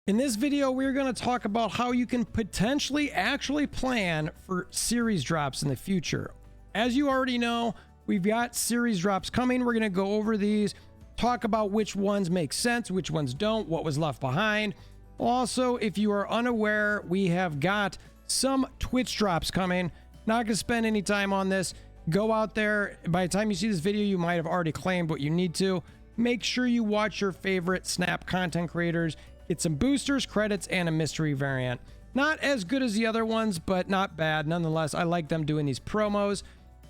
In this video, we're going to talk about how you can potentially actually plan for series drops in the future. As you already know, we've got series drops coming. We're going to go over these, talk about which ones make sense, which ones don't, what was left behind. Also, if you are unaware, we have got some Twitch drops coming. Not going to spend any time on this. Go out there. By the time you see this video, you might have already claimed what you need to. Make sure you watch your favorite Snap content creators. Get some boosters, credits, and a mystery variant. Not as good as the other ones, but not bad. Nonetheless, I like them doing these promos.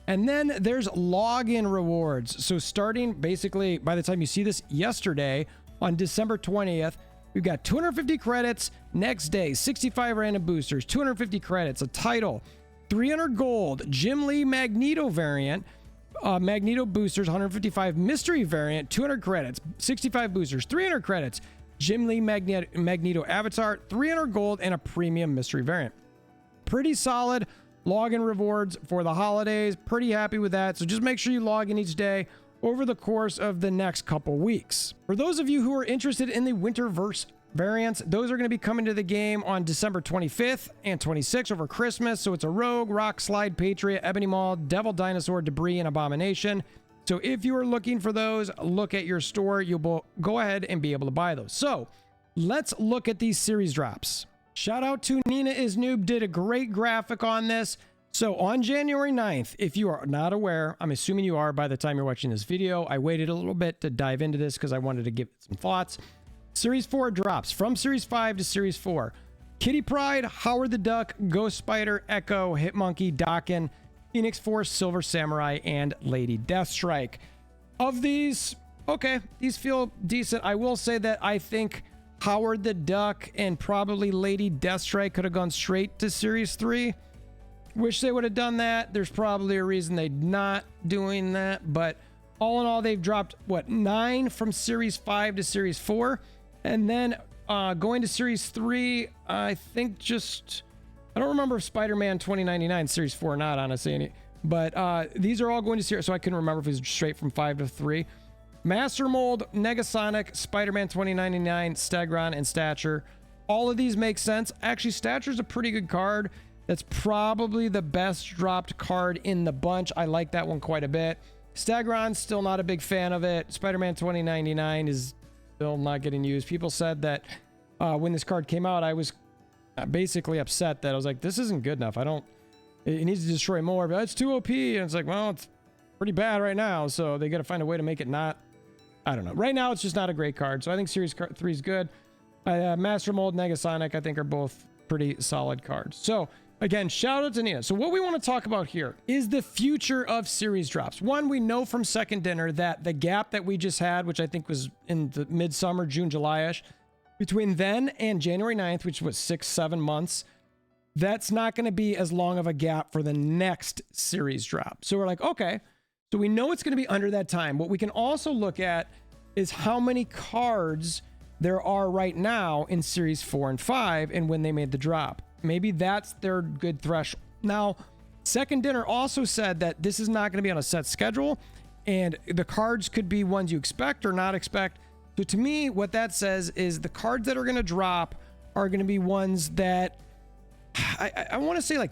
And then there's login rewards. So starting basically by the time you see this yesterday on December 20th, we've got 250 credits. Next day, 65 random boosters, 250 credits, a title, 300 gold, Jim Lee Magneto variant, Magneto boosters, 155 mystery variant, 200 credits, 65 boosters, 300 credits, Jim Lee Magneto avatar, 300 gold, and a premium mystery variant. Pretty solid login rewards for the holidays. Pretty happy with that. So just make sure you log in each day over the course of the next couple weeks. For those of you who are interested in the Winterverse variants, those are going to be coming to the game on December 25th and 26th over Christmas. So it's a Rogue, Rock Slide, Patriot, Ebony Maw, Devil Dinosaur, Debris, and Abomination. So if you are looking for those, look at your store. You'll go ahead and be able to buy those. So let's look at these series drops. Shout out to Nina is Noob, did a great graphic on this. So on January 9th, if you are not aware, I'm assuming you are by the time you're watching this video. I waited a little bit to dive into this because I wanted to give it some thoughts. Series 4 drops from Series 5 to Series 4. Kitty Pryde, Howard the Duck, Ghost Spider, Echo, Hitmonkey, Dakin, Phoenix Force, Silver Samurai, and Lady Deathstrike. Of these, okay, these feel decent. I will say that I think Howard the Duck and probably Lady Deathstrike could have gone straight to Series 3. Wish they would have done that. There's probably a reason they're not doing that, but all in all, they've dropped, what, 9 from Series 5 to Series 4? And then going to Series 3, I think just... I don't remember if Spider-Man 2099 Series 4 or not, honestly. But these are all going to Series... So I couldn't remember if it was straight from 5 to 3. Master Mold, Negasonic, Spider-Man 2099, Stegron, and Stature. All of these make sense. Actually, Stature's a pretty good card. That's probably the best dropped card in the bunch. I like that one quite a bit. Stegron's still not a big fan of it. Spider-Man 2099 is still not getting used. People said that when this card came out, I was basically upset that I was like, this isn't good enough. It needs to destroy more, but it's too OP. And it's like, well, it's pretty bad right now. So they got to find a way to make it not, I don't know. Right now, it's just not a great card. So I think Series 3 is good. Master Mold, Negasonic, I think are both pretty solid cards. So again, shout out to Nina. So what we want to talk about here is the future of series drops. One, we know from Second Dinner that the gap that we just had, which I think was in the midsummer, June, July-ish, between then and January 9th, which was 6-7 months, that's not going to be as long of a gap for the next series drop. So we're like, okay, so we know it's going to be under that time. What we can also look at is how many cards there are right now in Series 4 and 5 and when they made the drop. Maybe that's their good threshold. Now, Second Dinner also said that this is not going to be on a set schedule and the cards could be ones you expect or not expect. So to me, what that says is the cards that are going to drop are going to be ones that I want to say like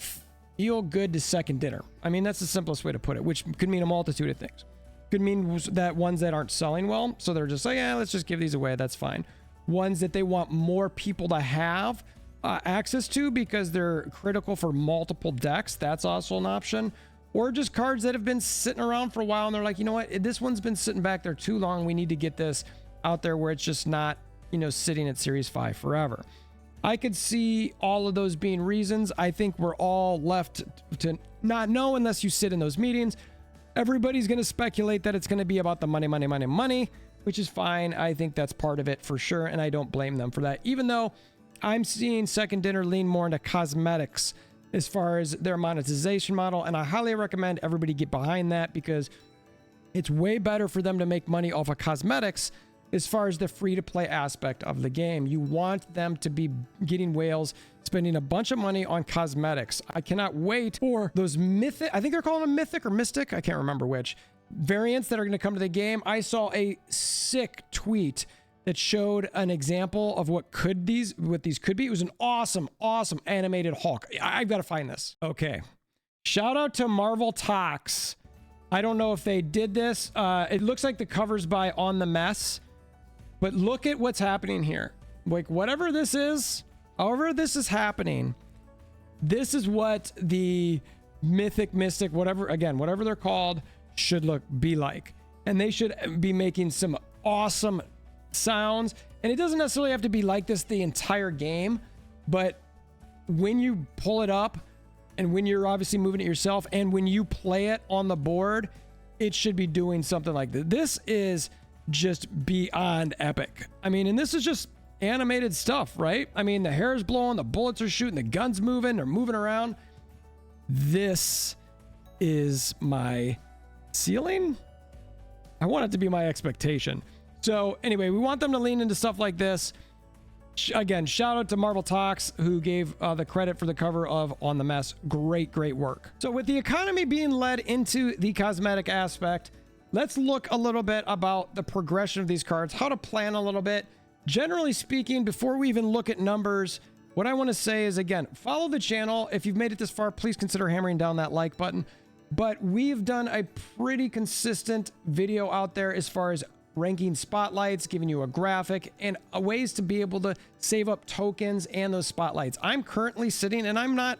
feel good to Second Dinner. I mean, that's the simplest way to put it, which could mean a multitude of things. Could mean that ones that aren't selling well. So they're just like, yeah, let's just give these away. That's fine. Ones that they want more people to have access to because they're critical for multiple decks. That's also an option. Or just cards that have been sitting around for a while and they're like, you know what, this one's been sitting back there too long. We need to get this out there where it's just not, sitting at Series 5 forever. I could see all of those being reasons. I think we're all left to not know unless you sit in those meetings. Everybody's going to speculate that it's going to be about the money, which is fine. I think that's part of it for sure. And I don't blame them for that, even though I'm seeing Second Dinner lean more into cosmetics as far as their monetization model. And I highly recommend everybody get behind that because it's way better for them to make money off of cosmetics as far as the free-to-play aspect of the game. You want them to be getting whales, spending a bunch of money on cosmetics. I cannot wait for those mythic, I think they're calling them mythic or mystic, I can't remember which, variants that are going to come to the game. I saw a sick tweet that showed an example of what these could be. It was an awesome animated Hulk. I've got to find this. Okay. Shout out to Marvel Talks. I don't know if they did this. It looks like the cover's by On the Mess, but look at what's happening here. Like whatever this is, however this is happening, this is what the mystic, whatever they're called, should be like. And they should be making some awesome sounds. And it doesn't necessarily have to be like this the entire game, but when you pull it up and when you're obviously moving it yourself and when you play it on the board, it should be doing something like this. This is just beyond epic. I mean, and this is just animated stuff, right? I mean, the hair's blowing, the bullets are shooting, the gun's moving, they're moving around. This is my ceiling. I want it to be my expectation. So anyway, we want them to lean into stuff like this. Again, shout out to Marvel Talks, who gave the credit for the cover of On the Mess. Great work. So with the economy being led into the cosmetic aspect, let's look a little bit about the progression of these cards, how to plan a little bit. Generally speaking, before we even look at numbers, what I want to say is, again, follow the channel. If you've made it this far, please consider hammering down that like button. But we've done a pretty consistent video out there as far as ranking spotlights, giving you a graphic, and ways to be able to save up tokens and those spotlights. I'm currently sitting, and I'm not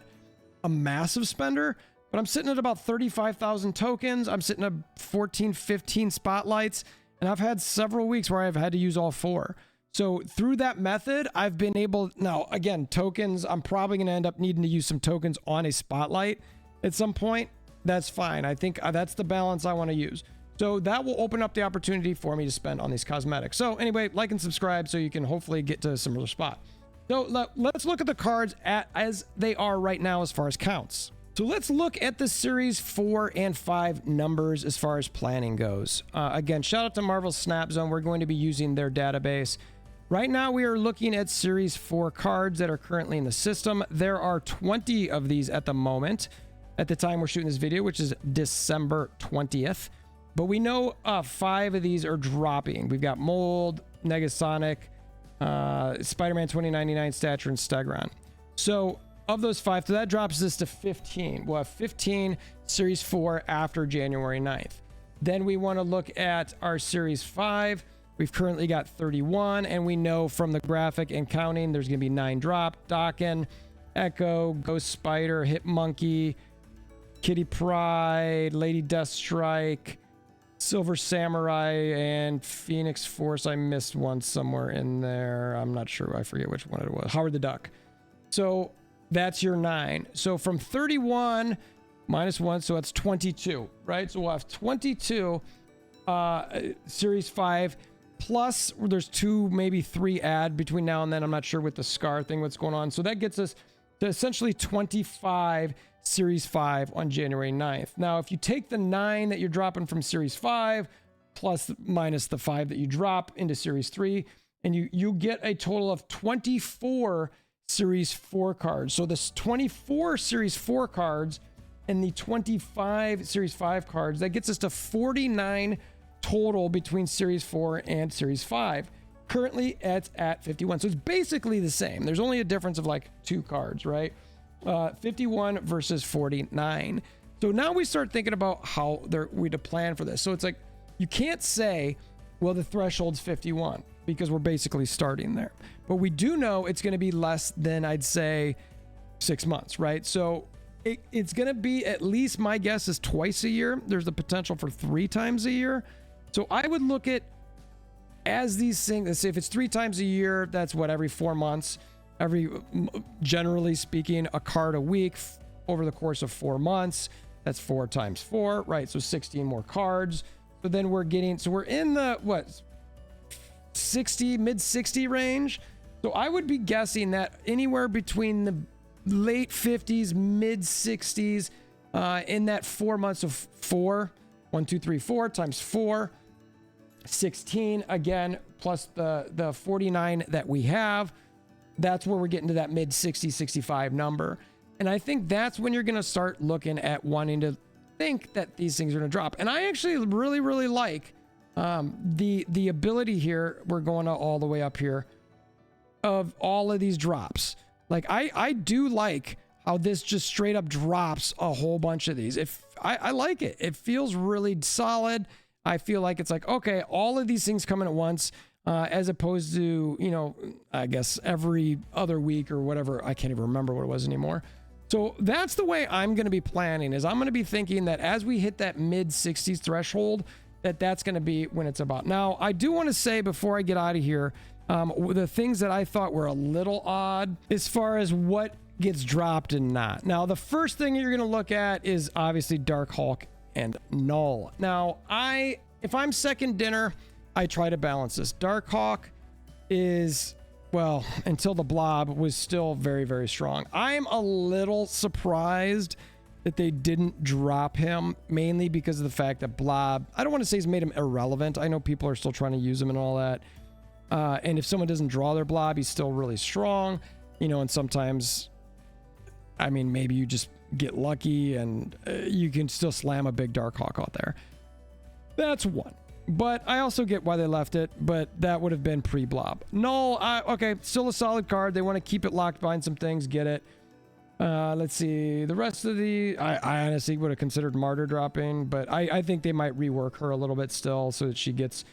a massive spender, but I'm sitting at about 35,000 tokens. I'm sitting at 14, 15 spotlights, and I've had several weeks where I've had to use all 4. So through that method, I've been able, now again, tokens, I'm probably going to end up needing to use some tokens on a spotlight at some point. That's fine. I think that's the balance I want to use. So that will open up the opportunity for me to spend on these cosmetics. So anyway, like and subscribe so you can hopefully get to a similar spot. So let's look at the cards as they are right now as far as counts. So let's look at the series 4 and 5 numbers as far as planning goes. Again, shout out to Marvel Snap Zone. We're going to be using their database. Right now, we are looking at series 4 cards that are currently in the system. There are 20 of these at the moment, at the time we're shooting this video, which is December 20th. But we know 5 of these are dropping. We've got Mold, Negasonic, Spider-Man 2099, Stature, and Stegron. So of those 5, so that drops this to 15. We'll have 15 Series 4 after January 9th. Then we want to look at our Series 5. We've currently got 31, and we know from the graphic and counting, there's going to be 9 drop. Daken, Echo, Ghost Spider, Hit Monkey, Kitty Pryde, Lady Deathstrike, Silver Samurai, and Phoenix Force. I missed one somewhere in there. I'm not sure. I forget which one it was. Howard the Duck. So that's your 9. So from 31 minus 1, so that's 22, right? So we'll have 22 Series 5, plus there's 2, maybe 3 add between now and then. I'm not sure with the Scar thing, what's going on. So that gets us to essentially 25 Series 5 on January 9th. Now, if you take the 9 that you're dropping from Series 5 plus minus the 5 that you drop into Series 3, and you get a total of 24 Series 4 cards. So this 24 Series 4 cards and the 25 Series 5 cards, that gets us to 49 total between Series 4 and Series 5. Currently, it's at 51. So it's basically the same. There's only a difference of like 2 cards, right? 51 versus 49. So now we start thinking about how we to plan for this. So it's like, you can't say, well, the threshold's 51 because we're basically starting there. But we do know it's going to be less than, I'd say, 6 months, right? So it's going to be, at least my guess is twice a year. There's the potential for 3 times a year. So I would look at, as these things, let's say if it's 3 times a year, that's what, every 4 months. Generally speaking, a card a week over the course of 4 months. That's 4 times 4, right? So 16 more cards. So then we're in the, what, 60, mid 60 range. So I would be guessing that anywhere between the late 50s, mid 60s, in that 4 months of 4, 1, 2, 3, 4 times 4, 16 again, plus the 49 that we have. That's where we're getting to that mid 60, 65 number. And I think that's when you're going to start looking at wanting to think that these things are going to drop. And I actually really, really like The ability here, we're going all the way up here, of all of these drops. Like I do like how this just straight up drops a whole bunch of these. If I like it, it feels really solid. I feel like it's like, okay, all of these things coming at once, as opposed to, you know, I guess every other week or whatever. I can't even remember what it was anymore. So that's the way I'm going to be planning, is I'm going to be thinking that as we hit that mid 60s threshold, that's going to be when it's about. Now, I do want to say before I get out of here, the things that I thought were a little odd as far as what gets dropped and not. Now, the first thing you're going to look at is obviously Dark Hulk and Null. Now, if I'm second dinner, I try to balance this. Dark Hawk is, well, until the Blob was still very, very strong. I'm a little surprised that they didn't drop him, mainly because of the fact that Blob, I don't want to say he's made him irrelevant. I know people are still trying to use him and all that. And if someone doesn't draw their Blob, he's still really strong, you know, and sometimes, I mean, maybe you just get lucky and you can still slam a big Dark Hawk out there. That's one. But I also get why they left it, but that would have been pre-Blob. Null, okay, still a solid card. They want to keep it locked behind some things, get it. Let's see, the rest of I honestly would have considered Martyr dropping, but I think they might rework her a little bit still so that she gets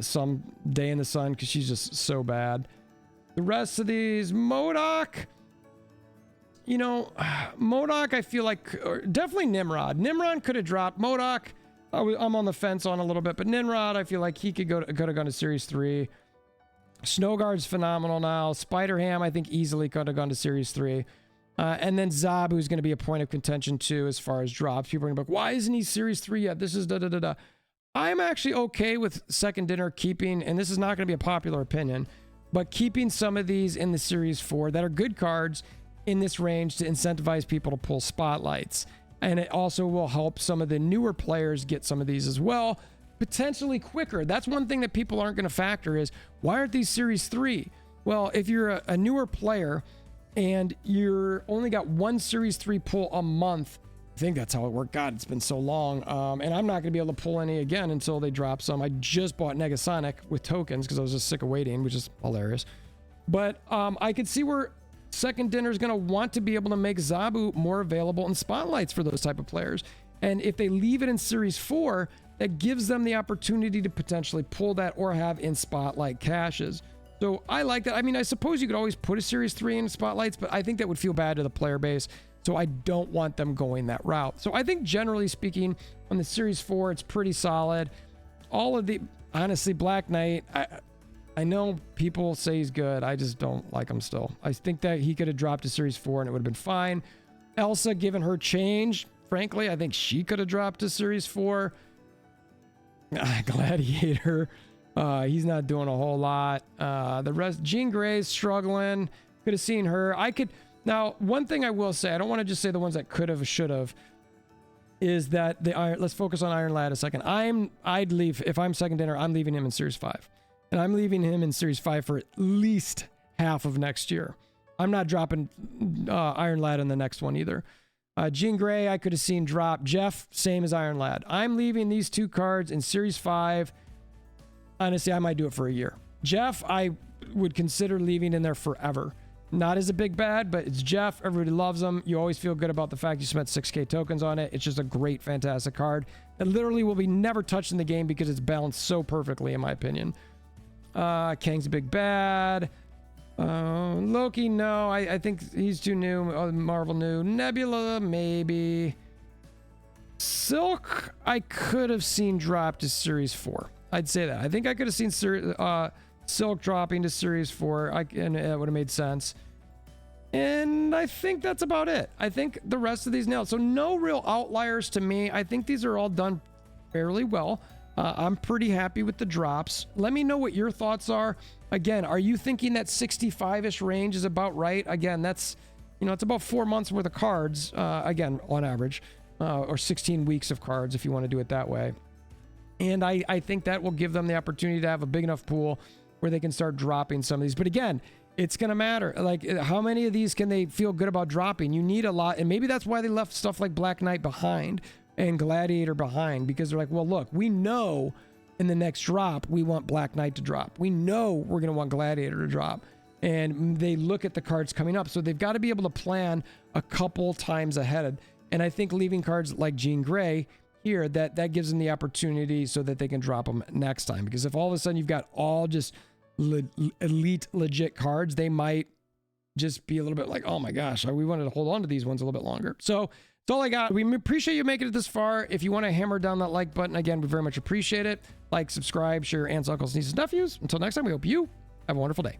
some day in the sun, because she's just so bad. The rest of these, MODOK, you know, MODOK, I feel like, definitely Nimrod. Nimrod could have dropped. MODOK, I'm on the fence on a little bit, but Nimrod, I feel like he could have gone to Series 3. Snowguard's phenomenal now. Spider-Ham, I think easily could have gone to Series 3. And then Zob, who's going to be a point of contention too as far as drops. People are going to be like, why isn't he Series 3 yet? This is da-da-da-da. I'm actually okay with second dinner keeping, and this is not going to be a popular opinion, but keeping some of these in the Series 4 that are good cards in this range to incentivize people to pull spotlights. And it also will help some of the newer players get some of these as well, potentially quicker. That's one thing that people aren't going to factor is, why aren't these Series 3? Well, if you're a newer player and you're only got one Series 3 pull a month, I think that's how it worked. God, it's been so long. And I'm not going to be able to pull any again until they drop some. I just bought Negasonic with tokens because I was just sick of waiting, which is hilarious. But I could see where second dinner is going to want to be able to make Zabu more available in spotlights for those type of players. And if they leave it in Series 4, that gives them the opportunity to potentially pull that or have in spotlight caches. So I like that. I mean, I suppose you could always put a Series 3 in spotlights, but I think that would feel bad to the player base. So I don't want them going that route. So I think generally speaking, on the Series 4, it's pretty solid. All of the, honestly, Black Knight, I know people say he's good. I just don't like him still. I think that he could have dropped to Series 4 and it would have been fine. Elsa, given her change, frankly, I think she could have dropped to Series 4. Gladiator, he's not doing a whole lot. The rest, Jean Grey's struggling. Could have seen her. Now, one thing I will say, I don't want to just say the ones that could have, should have, is that let's focus on Iron Lad a second. I'd leave, if I'm second dinner, I'm leaving him in Series 5. And I'm leaving him in Series 5 for at least half of next year. I'm not dropping Iron Lad in the next one either. Jean Grey, I could have seen drop. Jeff, same as Iron Lad. I'm leaving these two cards in Series 5. Honestly, I might do it for a year. Jeff, I would consider leaving in there forever. Not as a big bad, but it's Jeff. Everybody loves him. You always feel good about the fact you spent 6K tokens on it. It's just a great, fantastic card that literally will be never touched in the game because it's balanced so perfectly, in my opinion. Kang's a big bad. Loki, no. I think he's too new. Marvel new. Nebula, maybe. Silk, I could have seen drop to Series 4. I'd say that. I think I could have seen Silk dropping to Series 4, and it would have made sense. And I think that's about it. I think the rest of these nailed. So no real outliers to me. I think these are all done fairly well. I'm pretty happy with the drops. Let me know what your thoughts are. Again, are you thinking that 65-ish range is about right? Again, that's, it's about 4 months worth of cards, again, on average, or 16 weeks of cards if you want to do it that way. And I think that will give them the opportunity to have a big enough pool where they can start dropping some of these. But again, it's going to matter. Like, how many of these can they feel good about dropping? You need a lot. And maybe that's why they left stuff like Black Knight behind and Gladiator behind, because they're like, well, look, we know in the next drop, we want Black Knight to drop. We know we're going to want Gladiator to drop. And they look at the cards coming up. So they've got to be able to plan a couple times ahead. And I think leaving cards like Jean Grey here, that gives them the opportunity so that they can drop them next time. Because if all of a sudden you've got all just elite legit cards, they might just be a little bit like, oh my gosh, we wanted to hold on to these ones a little bit longer. So that's all I got. We appreciate you making it this far. If you want to hammer down that like button, again, we very much appreciate it. Like, subscribe, share, aunts, uncles, nieces, nephews. Until next time, we hope you have a wonderful day.